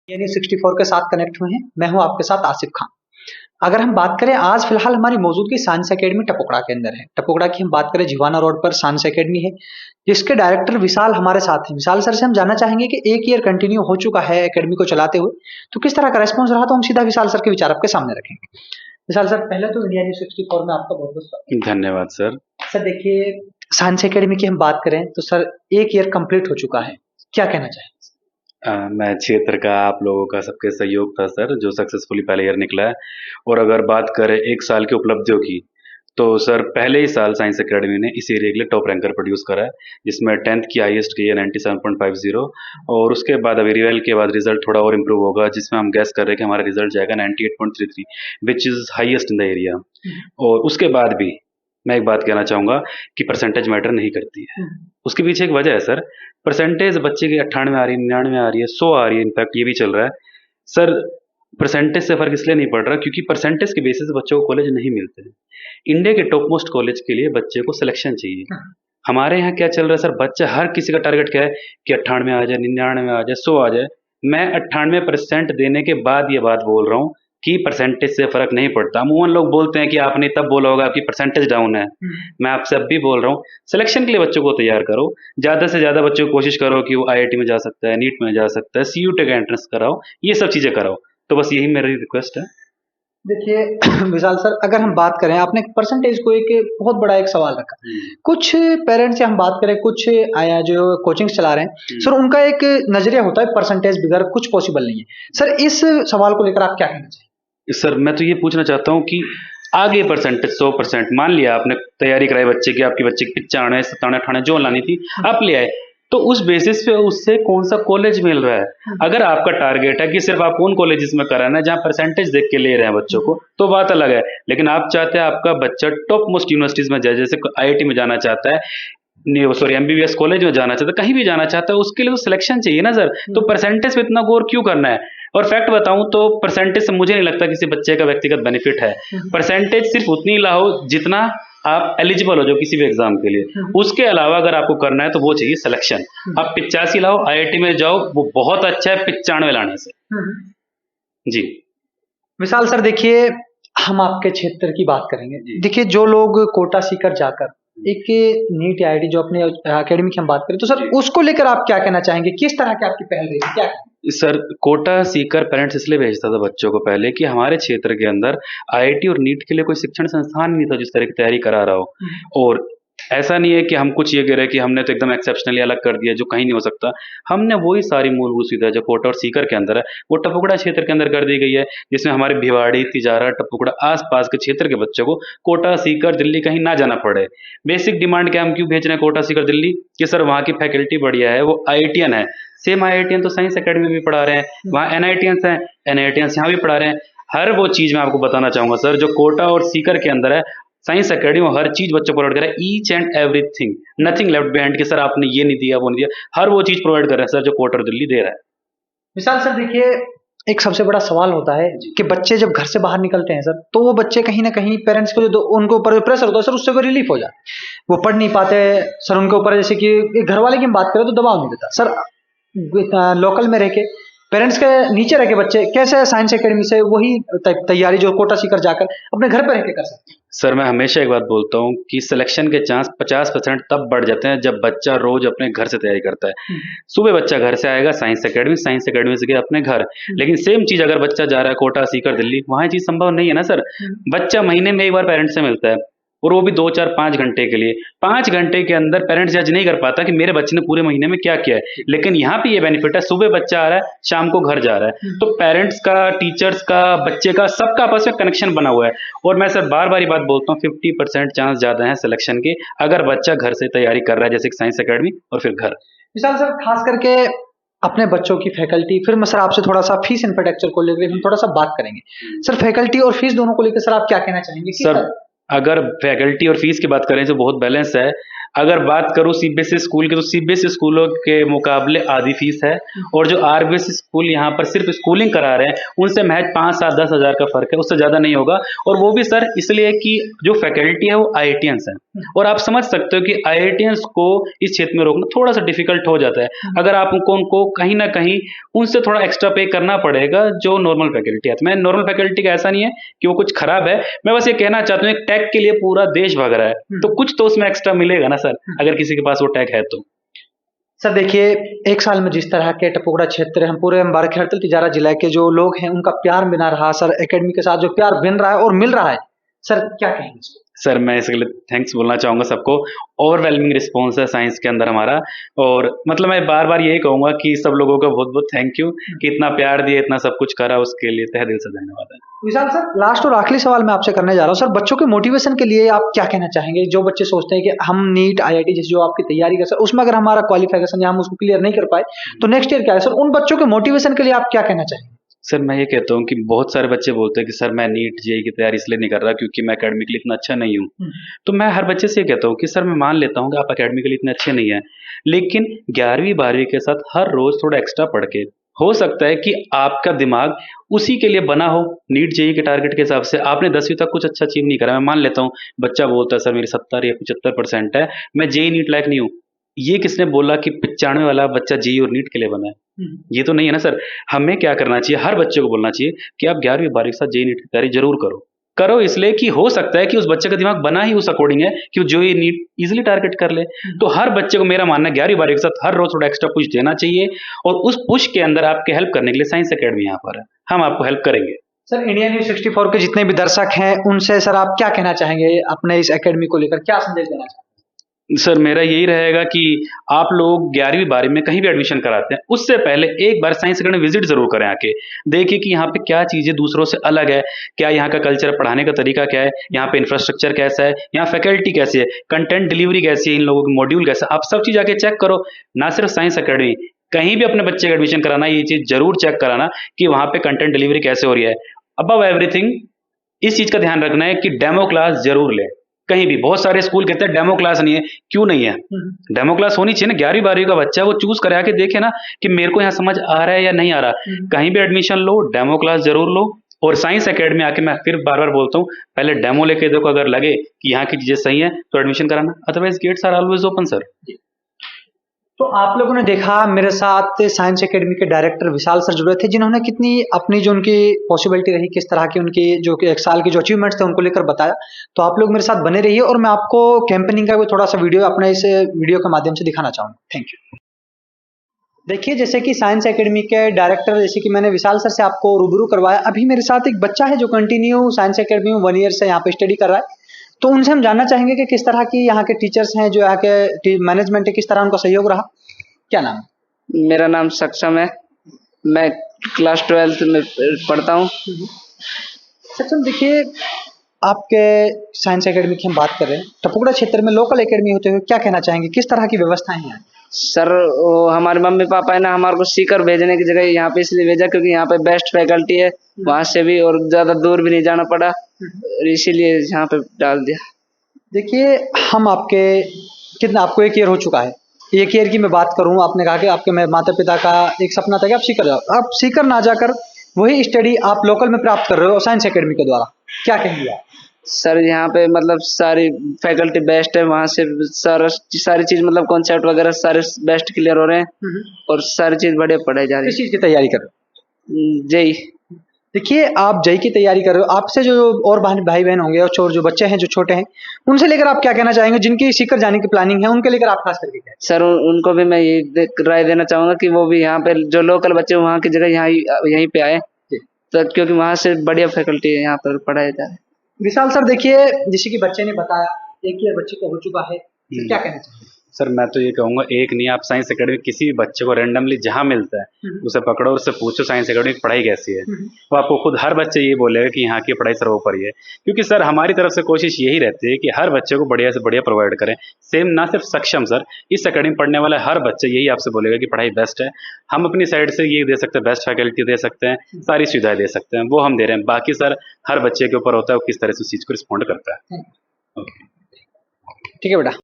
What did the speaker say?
यानी 64 के साथ कनेक्ट हुए हैं। मैं हूं आपके साथ आसिफ खान। अगर हम बात करें, आज फिलहाल हमारी मौजूदगी साइंस एकेडमी टपोकड़ा के अंदर है। टपोकड़ा की हम बात करें, जिवाना रोड पर साइंस एकेडमी है, जिसके डायरेक्टर विशाल हमारे साथ हैं। विशाल सर से हम जानना चाहेंगे कि एक ईयर कंटिन्यू हो चुका है एकेडमी को चलाते हुए, तो किस तरह का रेस्पॉन्स रहा। तो हम सीधा विशाल सर के विचार आपके सामने रखेंगे। विशाल सर, पहले तो इंडिया न्यूज 64 में आपका बहुत बहुत स्वागत। धन्यवाद सर। सर देखिए, साइंस एकेडमी की हम बात करें तो सर एक ईयर कंप्लीट हो चुका है, क्या कहना चाहेंगे? मैं क्षेत्र का आप लोगों का सबके सहयोग था सर, जो सक्सेसफुली पहले ईयर निकला है। और अगर बात करें एक साल की उपलब्धियों की, तो सर पहले ही साल साइंस एकेडमी ने इस एरिया के लिए टॉप रैंकर प्रोड्यूस करा है, जिसमें 10th की हाईएस्ट की है 97.50। और उसके बाद अभी रिवेल के बाद रिजल्ट थोड़ा और इम्प्रूव होगा, जिसमें हम गैस कर रहे हैं कि हमारा रिजल्ट जाएगा 98.33, which is highest in the area. और उसके बाद भी मैं एक बात कहना चाहूँगा कि परसेंटेज मैटर नहीं करती है। उसके पीछे एक वजह है सर। परसेंटेज बच्चे की 98 आ रही है, 99 आ रही है, 100 आ रही है, इनफैक्ट ये भी चल रहा है सर। परसेंटेज से फर्क इसलिए नहीं पड़ रहा क्योंकि परसेंटेज के बेसिस बच्चों को कॉलेज नहीं मिलते हैं। इंडिया के टॉप मोस्ट कॉलेज के लिए बच्चे को सिलेक्शन चाहिए। हमारे यहाँ क्या चल रहा है सर, बच्चा हर किसी का टारगेट क्या है कि 98 आ जाए, 99 आ जाए, 100 आ जाए। मैं 98% देने के बाद ये बात बोल रहा हूँ कि परसेंटेज से फर्क नहीं पड़ता। अमूमन लोग बोलते हैं कि आपने तब बोला होगा कि परसेंटेज डाउन है। मैं आपसे अब भी बोल रहा हूँ, सिलेक्शन के लिए बच्चों को तैयार करो। ज़्यादा से ज़्यादा बच्चों को कोशिश करो कि वो आईआईटी में जा सकता है, नीट में जा सकता है, सीयूटी का एंट्रेंस कराओ, ये सब चीज़ें कराओ। तो बस यही मेरी रिक्वेस्ट है। देखिए विशाल सर, अगर हम बात करें, आपने परसेंटेज को एक बहुत बड़ा एक सवाल रखा। कुछ पेरेंट्स से हम बात करें, कुछ आया जो कोचिंग चला रहे हैं सर, उनका एक नजरिया होता है परसेंटेज बगैर कुछ पॉसिबल नहीं है। सर इस सवाल को लेकर आप क्या कहना चाहिए? सर मैं तो ये पूछना चाहता हूँ कि आगे परसेंटेज 100%, मान लिया आपने तैयारी कराई बच्चे की, आपकी बच्चे की 95, 97, 98 जो लानी थी आप ले आए, तो उस बेसिस पे उससे कौन सा कॉलेज मिल रहा है। अगर आपका टारगेट है कि सिर्फ आप उन कॉलेजेस में कराना है जहाँ परसेंटेज देख के ले रहे हैं बच्चों को, तो बात अलग है। लेकिन आप चाहते हैं आपका बच्चा टॉप मोस्ट यूनिवर्सिटीज में जाए, जैसे आईआईटी में जाना चाहता है, सॉरी एमबीबीएस कॉलेज में जाना चाहता है, कहीं भी जाना चाहता है, उसके लिए तो सिलेक्शन चाहिए ना सर। तो परसेंटेज पे इतना गौर क्यों करना है? और फैक्ट बताऊं तो परसेंटेज से मुझे नहीं लगता किसी बच्चे का व्यक्तिगत बेनिफिट है। परसेंटेज सिर्फ उतनी लाओ जितना आप एलिजिबल हो जो किसी भी एग्जाम के लिए। उसके अलावा अगर आपको करना है तो वो चाहिए सिलेक्शन। आप 85 लाओ, आईआईटी में जाओ, वो बहुत अच्छा है 95 लाने से। जी विशाल सर, देखिए हम आपके क्षेत्र की बात करेंगे। देखिए जो लोग कोटा सीकर जाकर एक नीट आईआईटी जो अपने एकेडमी की हम बात करें, तो सर उसको लेकर आप क्या कहना चाहेंगे? किस तरह की आपकी पहल रही, क्या? सर कोटा सीकर पेरेंट्स इसलिए भेजता था बच्चों को पहले कि हमारे क्षेत्र के अंदर आईआईटी और नीट के लिए कोई शिक्षण संस्थान नहीं था जिस तरह की तैयारी करा रहा हो। और ऐसा नहीं है कि हम कुछ ये कह रहे हैं कि हमने तो एकदम एक्सेप्शनली अलग कर दिया जो कहीं नहीं हो सकता। हमने वही सारी मूलभूत सुविधा जो कोटा और सीकर के अंदर है वो टपुकड़ा क्षेत्र के अंदर कर दी गई है, जिसमें हमारे भिवाड़ी, तिजारा, टपुकड़ा आसपास के क्षेत्र के बच्चों को कोटा सीकर दिल्ली कहीं ना जाना पड़े। बेसिक डिमांड क्या हम क्यों भेज रहे हैं कोटा सीकर दिल्ली कि सर वहाँ की फैकल्टी बढ़िया है, वो आईआईटीएन है। सेम आईआईटीएन तो साइंस एकेडमी में भी पढ़ा रहे हैं, वहाँ एनआईटीएंस हैं, एनआईटीएंस यहाँ भी पढ़ा रहे हैं। हर वो चीज़ मैं आपको बताना चाहूँगा सर जो कोटा और सीकर के अंदर है, साइंस एकेडमी में हर चीज बच्चों को प्रोवाइड कर रहा है, each and everything, nothing left behind कि सर आपने ये नहीं दिया वो नहीं दिया। हर वो चीज प्रोवाइड कर रहा है सर जो कोटा और दिल्ली दे रहा है। विशाल सर, देखिए एक सबसे बड़ा सवाल होता है कि बच्चे जब घर से बाहर निकलते हैं सर, तो वो बच्चे कहीं ना कहीं पेरेंट्स को जो उनको ऊपर प्रेशर होता है सर, उससे वो रिलीफ हो जाए, वो पढ़ नहीं पाते सर। उनके ऊपर जैसे कि घर वाले की हम बात करें तो दबाव नहीं देता सर। लोकल में रह के पेरेंट्स के नीचे रह के बच्चे कैसे साइंस एकेडमी से वही तैयारी जो कोटा सीकर जाकर अपने घर पर रह के कर सकते हैं? सर मैं हमेशा एक बात बोलता हूँ कि सिलेक्शन के चांस 50% तब बढ़ जाते हैं जब बच्चा रोज अपने घर से तैयारी करता है। सुबह बच्चा घर से आएगा साइंस एकेडमी, साइंस एकेडमी से गया अपने घर। लेकिन सेम चीज अगर बच्चा जा रहा है कोटा सीकर दिल्ली, वहाँ चीज संभव नहीं है ना सर। बच्चा महीने में एक बार पेरेंट्स से मिलता है और वो भी 2 4 5 घंटे के लिए। 5 घंटे के अंदर पेरेंट्स जज नहीं कर पाता कि मेरे बच्चे ने पूरे महीने में क्या किया है। लेकिन यहाँ पे ये बेनिफिट है, सुबह बच्चा आ रहा है, शाम को घर जा रहा है, तो पेरेंट्स का, टीचर्स का, बच्चे का, सबका आपस में कनेक्शन बना हुआ है। और मैं सर बार बार ये बात बोलता हूँ, 50% चांस ज्यादा है सिलेक्शन के अगर बच्चा घर से तैयारी कर रहा है, जैसे साइंस एकेडमी और फिर घर। विशाल सर, खास करके अपने बच्चों की फैकल्टी, फिर मैं सर आपसे थोड़ा सा फीस इंफ्रास्ट्रक्चर को लेकर हम थोड़ा सा बात करेंगे। सर फैकल्टी और फीस दोनों को लेकर सर आप क्या कहना चाहेंगे? सर अगर फैकल्टी और फीस की बात करें तो बहुत बैलेंस है। अगर बात करूँ सीबीएसई स्कूल की, तो सीबीएसई स्कूलों के मुकाबले आधी फीस है, और जो आरबीएसई स्कूल यहाँ पर सिर्फ स्कूलिंग करा रहे हैं उनसे महज 5-7-10 हज़ार का फर्क है, उससे ज़्यादा नहीं होगा। और वो भी सर इसलिए कि जो फैकल्टी है वो आईआईटियंस है, और आप समझ सकते हो कि आईआईटियंस को इस क्षेत्र में रोकना थोड़ा सा डिफिकल्ट हो जाता है। अगर आप उनको कहीं ना कहीं उनसे थोड़ा एक्स्ट्रा पे करना पड़ेगा जो नॉर्मल फैकल्टी है। मैं नॉर्मल फैकल्टी का ऐसा नहीं है कि वो कुछ खराब है, मैं बस ये कहना चाहता हूँ, एक टैग के लिए पूरा देश भाग रहा है, तो कुछ तो उसमें एक्स्ट्रा मिलेगा ना सर, अगर किसी के पास वो टैग है तो। सर देखिए, एक साल में जिस तरह के टपुकड़ा क्षेत्र हम पूरे मुबारक हड़ताल तिजारा जिला के जो लोग हैं उनका प्यार बिना रहा सर, एकेडमी के साथ जो प्यार बन रहा है और मिल रहा है, सर क्या कहेंगे इसको? सर मैं इसके लिए थैंक्स बोलना चाहूँगा सबको। ओवरवेलमिंग रिस्पॉन्स है साइंस के अंदर हमारा, और मतलब मैं बार बार यही कहूँगा कि सब लोगों का बहुत बहुत थैंक यू कि इतना प्यार दिए, इतना सब कुछ करा, उसके लिए तहे दिल से धन्यवाद है। विशाल सर, लास्ट और आखिरी सवाल मैं आपसे करने जा रहा हूँ सर, बच्चों के मोटिवेशन के लिए आप क्या कहना चाहेंगे? जो बच्चे सोचते हैं कि हम नीट आईआईटी जैसे जो आपकी तैयारी कर सर, उसमें अगर हमारा क्वालिफिकेशन या हम उसको क्लियर नहीं कर पाए तो नेक्स्ट ईयर क्या है सर, उन बच्चों के मोटिवेशन के लिए आप क्या कहना चाहेंगे? सर मैं ये कहता हूँ कि बहुत सारे बच्चे बोलते हैं कि सर मैं नीट जेईई की तैयारी इसलिए नहीं कर रहा क्योंकि मैं एकेडमिकली इतना अच्छा नहीं हूँ। तो मैं हर बच्चे से ये कहता हूँ कि सर मैं मान लेता हूँ कि आप एकेडमिकली इतने अच्छे नहीं हैं, लेकिन 11वीं 12वीं के साथ हर रोज थोड़ा एक्स्ट्रा पढ़ के हो सकता है कि आपका दिमाग उसी के लिए बना हो। नीट जेईई के टारगेट के हिसाब से आपने 10वीं तक कुछ अच्छा अचीव नहीं करा, मैं मान लेता हूँ। बच्चा बोलता है सर मेरी 70 या 75% है, मैं जेईई नीट लायक नहीं हूँ। ये किसने बोला कि 95 वाला बच्चा जेईई और नीट के लिए बना है? ये तो नहीं है ना सर। हमें क्या करना चाहिए, हर बच्चे को बोलना चाहिए कि आप 11वीं 12वीं के साथ जेईई नीट की तैयारी जरूर करो। करो इसलिए कि हो सकता है कि उस बच्चे का दिमाग बना ही उस अकॉर्डिंग है कि वो जो ये नीट इजीली टारगेट कर ले। तो हर बच्चे को मेरा मानना है 11वीं 12वीं के साथ हर रोज थोड़ा एक्स्ट्रा पुश देना चाहिए, और उस पुश के अंदर आपके हेल्प करने के लिए साइंस एकेडमी यहाँ पर है, हम आपको हेल्प करेंगे। सर इंडिया न्यूज 64 के जितने भी दर्शक हैं उनसे सर आप क्या कहना चाहेंगे, अपने इस एकेडमी को लेकर क्या संदेश देना चाहेंगे? सर मेरा यही रहेगा कि आप लोग 11वीं 12वीं में कहीं भी एडमिशन कराते हैं उससे पहले एक बार साइंस एकेडमी विजिट जरूर करें, आके देखिए कि यहाँ पे क्या चीज़ें दूसरों से अलग है, क्या यहाँ का कल्चर, पढ़ाने का तरीका क्या है, यहाँ पे इंफ्रास्ट्रक्चर कैसा है, यहाँ फैकल्टी कैसी है, कंटेंट डिलीवरी कैसी है, इन लोगों के मॉड्यूल कैसा है, आप सब चीज़ आके चेक करो। ना सिर्फ साइंस एकेडमी, कहीं भी अपने बच्चे का एडमिशन कराना ये चीज़ जरूर चेक कराना कि वहाँ पे कंटेंट डिलीवरी कैसे हो रही है। अबव एवरीथिंग इस चीज़ का ध्यान रखना है कि डेमो क्लास जरूर लें। कहीं भी बहुत सारे स्कूल कहते हैं डेमो क्लास नहीं है, क्यों नहीं है? डेमो क्लास होनी चाहिए ना। 11वीं 12वीं का बच्चा है, वो चूज करे, आके देखे ना कि मेरे को यहाँ समझ आ रहा है या नहीं आ रहा। कहीं भी एडमिशन लो, डेमो क्लास जरूर लो। और साइंस एकेडमी आके मैं फिर बार बार बोलता हूँ, पहले डेमो लेके देखो, अगर लगे कि यहाँ की चीजें सही है तो एडमिशन कराना, otherwise gates are always open sir. तो आप लोगों ने देखा मेरे साथ साइंस एकेडमी के डायरेक्टर विशाल सर जुड़े थे, जिन्होंने कितनी अपनी जो उनकी पॉसिबिलिटी रही, किस तरह की उनकी जो कि एक साल की जो अचीवमेंट्स थे उनको लेकर बताया। तो आप लोग मेरे साथ बने रहिए और मैं आपको कैंपेनिंग का भी थोड़ा सा वीडियो अपने इस वीडियो के माध्यम से दिखाना चाहूँगा। Thank you. देखिए, जैसे कि साइंस एकेडमी के डायरेक्टर, जैसे कि मैंने विशाल सर से आपको रूबरू करवाया, अभी मेरे साथ एक बच्चा है जो कंटिन्यू साइंस एकेडमी में 1 ईयर से यहाँ पे स्टडी कर रहा है। तो उनसे हम जानना चाहेंगे कि किस तरह की यहाँ के टीचर्स हैं, जो यहाँ के मैनेजमेंट है, किस तरह उनका सहयोग रहा। क्या नाम है? मेरा नाम सक्षम है, मैं क्लास 12th में पढ़ता हूँ। सक्षम, देखिए आपके साइंस एकेडमी की हम बात कर रहे हैं, टपुकड़ा क्षेत्र में लोकल एकेडमी होते हुए क्या कहना चाहेंगे, किस तरह की व्यवस्थाएं हैं? सर हमारे मम्मी पापा है ना, हमारे को सीकर भेजने की जगह यहाँ पे इसलिए भेजा क्योंकि यहाँ पे बेस्ट फैकल्टी है, वहाँ से भी और ज़्यादा दूर भी नहीं जाना पड़ा, इसीलिए यहाँ पे डाल दिया। देखिए, हम आपके कितना, आपको 1 ईयर हो चुका है। 1 ईयर की मैं बात करूं, आपने कहा कि आपके माता पिता का एक सपना था कि आप सीकर जाओ, आप सीकर ना जाकर वही स्टडी आप लोकल में प्राप्त कर रहे हो साइंस एकेडमी के द्वारा, क्या कहेंगे आप? सर यहाँ पे मतलब सारी फैकल्टी बेस्ट है, वहाँ से सारी चीज़ मतलब कॉन्सेप्ट वगैरह सारे बेस्ट क्लियर हो रहे हैं और सारी चीज़ बढ़िया पढ़ाई जा रही है। किस चीज़ की तैयारी कर रहे हो? जेई। देखिए, आप जेई की तैयारी कर रहे हो, आपसे जो और भाई बहन होंगे और जो बच्चे हैं जो छोटे हैं, उनसे लेकर आप क्या कहना चाहेंगे, जिनकी सीकर जाने की प्लानिंग है, उनके लेकर आप खास करके क्या? सर उनको भी मैं ये राय देना चाहूँगा कि वो भी यहाँ पे जो लोकल बच्चे वहाँ की जगह यहीं पे आए, तो क्योंकि वहाँ से बढ़िया फैकल्टी है, यहाँ पर पढ़ाया जा रहा है। विशाल सर, देखिए जैसे कि बच्चे ने बताया 1 ईयर बच्चे को हो चुका है, तो क्या कहना चाहिए? सर मैं तो ये कहूँगा, एक नहीं, आप साइंस एकेडमी किसी भी बच्चे को रैंडमली जहाँ मिलता है उसे पकड़ो और उससे पूछो साइंस एकेडमी की पढ़ाई कैसी है, तो आपको खुद हर बच्चे ये बोलेगा कि यहाँ की पढ़ाई सर्वोपरि है। क्योंकि सर हमारी तरफ से कोशिश यही रहती है कि हर बच्चे को बढ़िया से बढ़िया प्रोवाइड करें। सेम ना सिर्फ सक्षम सर, इस एकेडमी पढ़ने वाला हर बच्चे यही आपसे बोलेगा कि पढ़ाई बेस्ट है। हम अपनी साइड से ये दे सकते हैं, बेस्ट फैकल्टी दे सकते हैं, सारी सुविधाएं दे सकते हैं, वो हम दे रहे हैं। बाकी सर हर बच्चे के ऊपर होता है वो किस तरह से उस चीज़ को रिस्पॉन्ड करता है। ठीक है बेटा।